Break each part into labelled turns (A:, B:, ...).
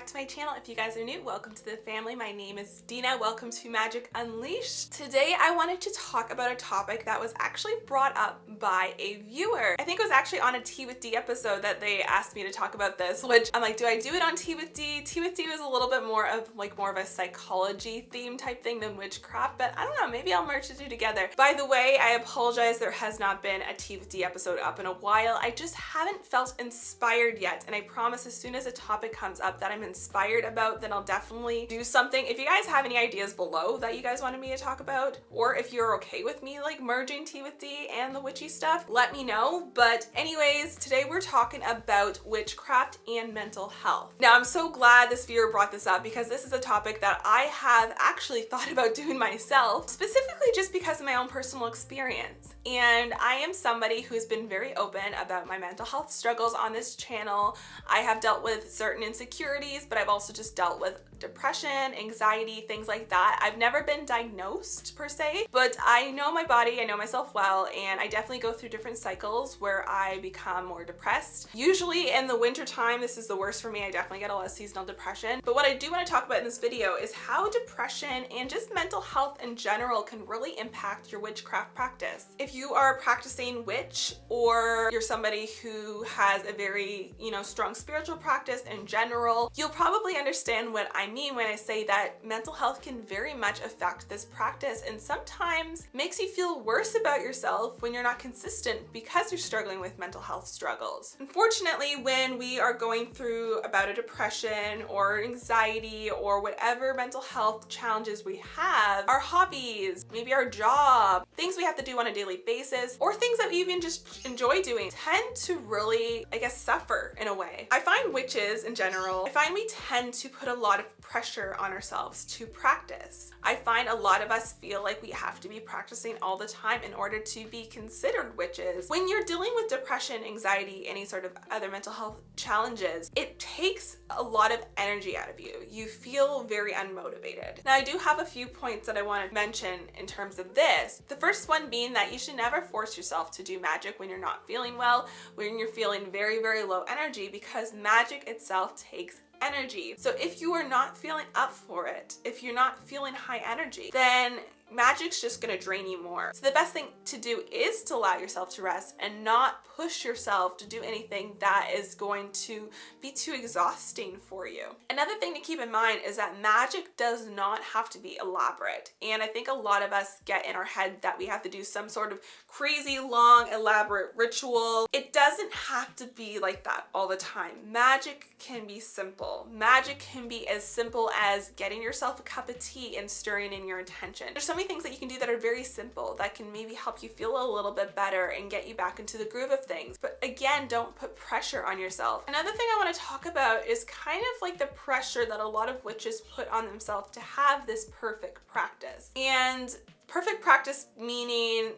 A: to my channel. If you guys are new, welcome to the family. My name is Dina. Welcome to Magic Unleashed. Today I wanted to talk about a topic that was actually brought up by a viewer. I think it was actually on a Tea with D episode that they asked me to talk about this, which I'm like, do I do it on Tea with D? Tea with D was a little bit more of a psychology theme type thing than witchcraft, but I don't know, maybe I'll merge the two together. By the way, I apologize, there has not been a Tea with D episode up in a while. I just haven't felt inspired yet, and I promise as soon as a topic comes up that I'm inspired about, then I'll definitely do something. If you guys have any ideas below that you guys wanted me to talk about, or if you're okay with me like merging Tea with D and the witchy stuff, let me know. But anyways, today we're talking about witchcraft and mental health. Now, I'm so glad this viewer brought this up because this is a topic that I have actually thought about doing myself, specifically just because of my own personal experience. And I am somebody who's been very open about my mental health struggles on this channel. I have dealt with certain insecurities, but I've also just dealt with depression, anxiety, things like that. I've never been diagnosed per se, but I know my body, I know myself well, and I definitely go through different cycles where I become more depressed. Usually in the winter time, this is the worst for me. I definitely get a lot of seasonal depression. But what I do want to talk about in this video is how depression and just mental health in general can really impact your witchcraft practice. If you are a practicing witch, or you're somebody who has a very, strong spiritual practice in general, you'll probably understand what I mean when I say that mental health can very much affect this practice, and sometimes makes you feel worse about yourself when you're not consistent because you're struggling with mental health struggles. Unfortunately, when we are going through about a depression or anxiety or whatever mental health challenges we have, our hobbies, maybe our job, things we have to do on a daily basis, or things that we even just enjoy doing, tend to really, suffer in a way. I find witches in general, we tend to put a lot of pressure on ourselves to practice. I find a lot of us feel like we have to be practicing all the time in order to be considered witches. When you're dealing with depression, anxiety, any sort of other mental health challenges, it takes a lot of energy out of you. You feel very unmotivated. Now, I do have a few points that I want to mention in terms of this. The first one being that you should never force yourself to do magic when you're not feeling well, when you're feeling very, very low energy, because magic itself takes energy. So if you are not feeling up for it, if you're not feeling high energy, then magic's just gonna drain you more. So the best thing to do is to allow yourself to rest and not push yourself to do anything that is going to be too exhausting for you. Another thing to keep in mind is that magic does not have to be elaborate. And I think a lot of us get in our head that we have to do some sort of crazy, long, elaborate ritual. It doesn't have to be like that all the time. Magic can be simple. Magic can be as simple as getting yourself a cup of tea and stirring in your intention. There's so many things that you can do that are very simple that can maybe help you feel a little bit better and get you back into the groove of things. But again, don't put pressure on yourself. Another thing I want to talk about is kind of like the pressure that a lot of witches put on themselves to have this perfect practice. And perfect practice meaning,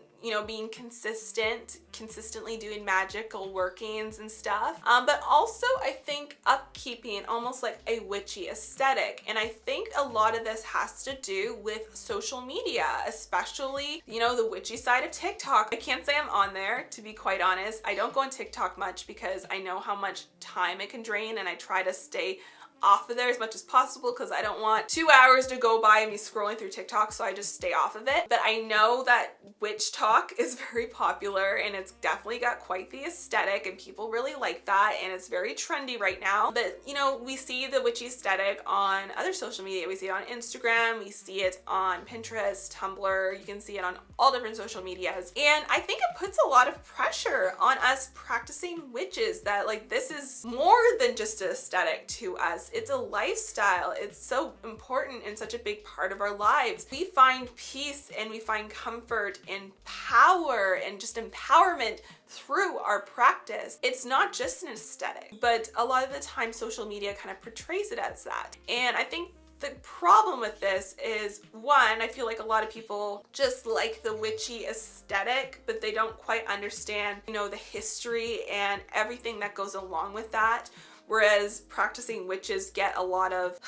A: being consistently doing magical workings and stuff. But also I think upkeeping almost like a witchy aesthetic. And I think a lot of this has to do with social media, especially, the witchy side of TikTok. I can't say I'm on there, to be quite honest. I don't go on TikTok much because I know how much time it can drain, and I try to stay off of there as much as possible because I don't want 2 hours to go by and me scrolling through TikTok, so I just stay off of it. But I know that witch talk is very popular, and it's definitely got quite the aesthetic, and people really like that, and it's very trendy right now. But we see the witchy aesthetic on other social media. We see it on Instagram, we see it on Pinterest, Tumblr, you can see it on all different social medias. And I think it puts a lot of pressure on us practicing witches that this is more than just an aesthetic to us. It's a lifestyle. It's so important and such a big part of our lives. We find peace and we find comfort and power and just empowerment through our practice. It's not just an aesthetic, but a lot of the time social media kind of portrays it as that. And I think the problem with this is, one, I feel like a lot of people just like the witchy aesthetic, but they don't quite understand, the history and everything that goes along with that. whereas practicing witches get a lot of,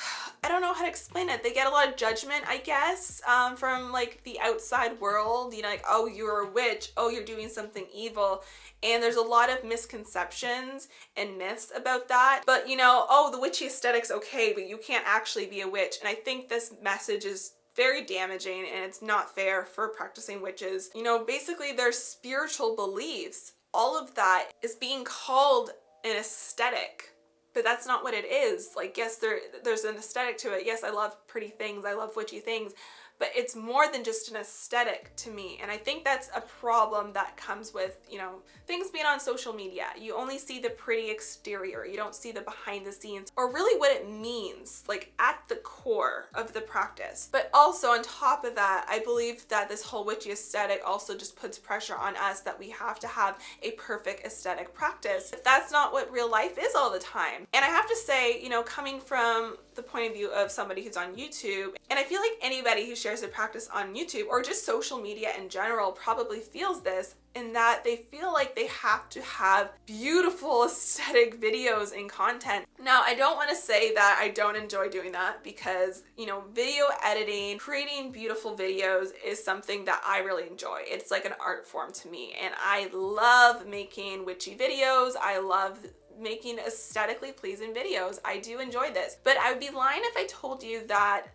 A: I don't know how to explain it, they get a lot of judgment, I guess, from like the outside world, you know, like, oh, you're a witch, oh, you're doing something evil. And there's a lot of misconceptions and myths about that. But you know, oh, the witchy aesthetic's okay, but you can't actually be a witch. And I think this message is very damaging, and it's not fair for practicing witches. You know, basically their spiritual beliefs, all of that is being called an aesthetic. But that's not what it is. Like, yes, there's an aesthetic to it. Yes, I love pretty things. I love witchy things. But it's more than just an aesthetic to me. And I think that's a problem that comes with, you know, things being on social media. You only see the pretty exterior. You don't see the behind the scenes or really what it means, like at the core of the practice. But also on top of that, I believe that this whole witchy aesthetic also just puts pressure on us that we have to have a perfect aesthetic practice. If that's not what real life is all the time. And I have to say, you know, coming from the point of view of somebody who's on YouTube, and I feel like anybody who shares their practice on YouTube or just social media in general probably feels this, in that they feel like they have to have beautiful aesthetic videos and content. Now, I don't want to say that I don't enjoy doing that, because, you know, video editing, creating beautiful videos is something that I really enjoy. It's like an art form to me, and I love making witchy videos. I love making aesthetically pleasing videos. I do enjoy this, but I would be lying if I told you that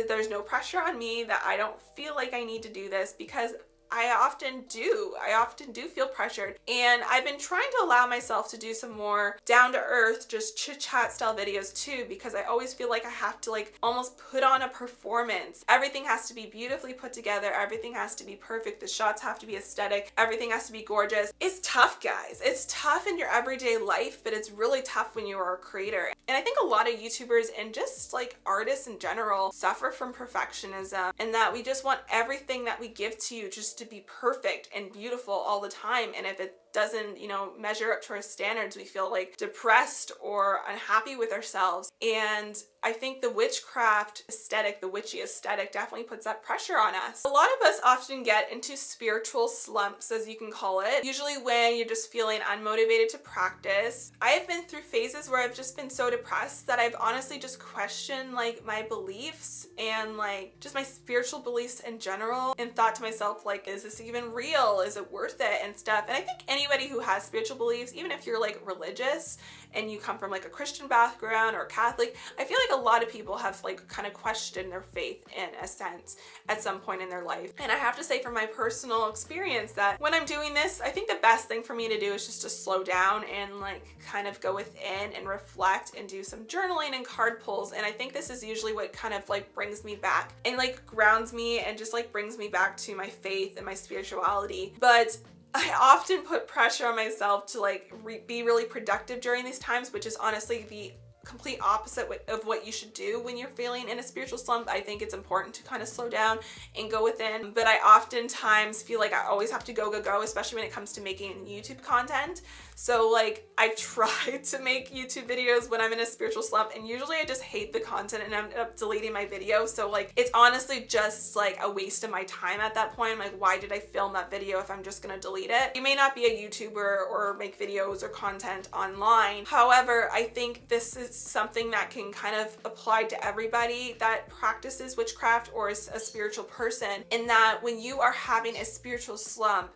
A: there's no pressure on me, that I don't feel like I need to do this, because I often do feel pressured. And I've been trying to allow myself to do some more down to earth, just chit chat style videos too, because I always feel like I have to like almost put on a performance. Everything has to be beautifully put together. Everything has to be perfect. The shots have to be aesthetic. Everything has to be gorgeous. It's tough, guys. It's tough in your everyday life, but it's really tough when you are a creator. And I think a lot of YouTubers and just like artists in general suffer from perfectionism, and that we just want everything that we give to you just to be perfect and beautiful all the time. And if it doesn't, you know, measure up to our standards, we feel like depressed or unhappy with ourselves. And I think the witchcraft aesthetic, the witchy aesthetic, definitely puts that pressure on us. A lot of us often get into spiritual slumps, as you can call it, usually when you're just feeling unmotivated to practice. I have been through phases where I've just been so depressed that I've honestly just questioned like my beliefs and like just my spiritual beliefs in general, and thought to myself, like, is this even real? Is it worth it and stuff? And I think anybody who has spiritual beliefs, even if you're like religious and you come from like a Christian background or Catholic, I feel like a lot of people have like kind of questioned their faith in a sense at some point in their life. And I have to say from my personal experience that when I'm doing this, I think the best thing for me to do is just to slow down and like kind of go within and reflect and do some journaling and card pulls. And I think this is usually what kind of like brings me back and like grounds me and just like brings me back to my faith and my spirituality. But I often put pressure on myself to like be really productive during these times, which is honestly the complete opposite of what you should do when you're feeling in a spiritual slump. I think it's important to kind of slow down and go within, but I oftentimes feel like I always have to go, especially when it comes to making YouTube content. So like I've tried to make YouTube videos when I'm in a spiritual slump, and usually I just hate the content and I end up deleting my video. So like it's honestly just like a waste of my time at that point. I'm like, why did I film that video if I'm just gonna delete it? You may not be a YouTuber or make videos or content online. However, I think this is something that can kind of apply to everybody that practices witchcraft or is a spiritual person, in that when you are having a spiritual slump,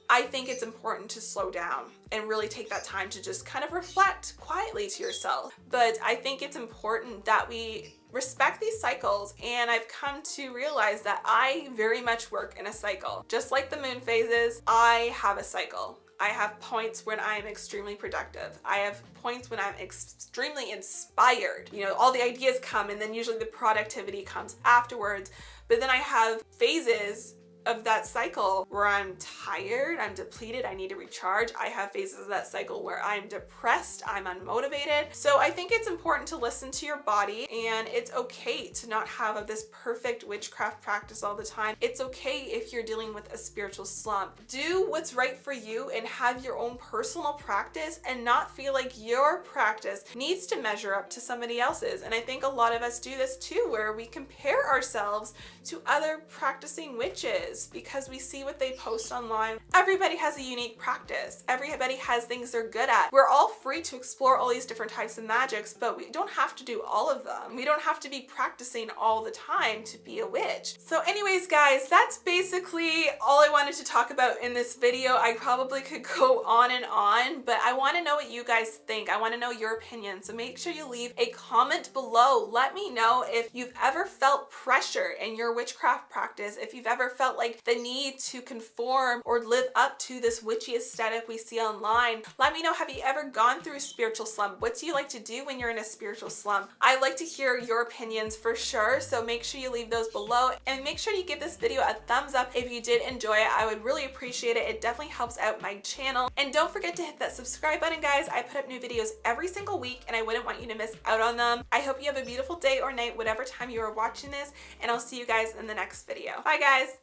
A: I think it's important to slow down and really take that time to just kind of reflect quietly to yourself. But I think it's important that we respect these cycles, and I've come to realize that I very much work in a cycle. Just like the moon phases, I have a cycle. I have points when I'm extremely productive. I have points when I'm extremely inspired. You know, all the ideas come, and then usually the productivity comes afterwards. But then I have phases of that cycle where I'm tired, I'm depleted, I need to recharge. I have phases of that cycle where I'm depressed, I'm unmotivated. So I think it's important to listen to your body, and it's okay to not have this perfect witchcraft practice all the time. It's okay if you're dealing with a spiritual slump. Do what's right for you and have your own personal practice, and not feel like your practice needs to measure up to somebody else's. And I think a lot of us do this too, where we compare ourselves to other practicing witches. witches because we see what they post online. Everybody has a unique practice. Everybody has things they're good at. We're all free to explore all these different types of magics, but we don't have to do all of them. We don't have to be practicing all the time to be a witch. So anyways, guys, that's basically all I wanted to talk about in this video. I probably could go on and on, but I want to know what you guys think. I want to know your opinion. So make sure you leave a comment below. Let me know if you've ever felt pressure in your witchcraft practice, if you've ever felt like the need to conform or live up to this witchy aesthetic we see online. Let me know, have you ever gone through a spiritual slump? What do you like to do when you're in a spiritual slump? I'd like to hear your opinions for sure, so make sure you leave those below, and make sure you give this video a thumbs up if you did enjoy it. I would really appreciate it. It definitely helps out my channel. And don't forget to hit that subscribe button, guys. I put up new videos every single week and I wouldn't want you to miss out on them. I hope you have a beautiful day or night, whatever time you are watching this, and I'll see you guys in the next video. Bye, guys.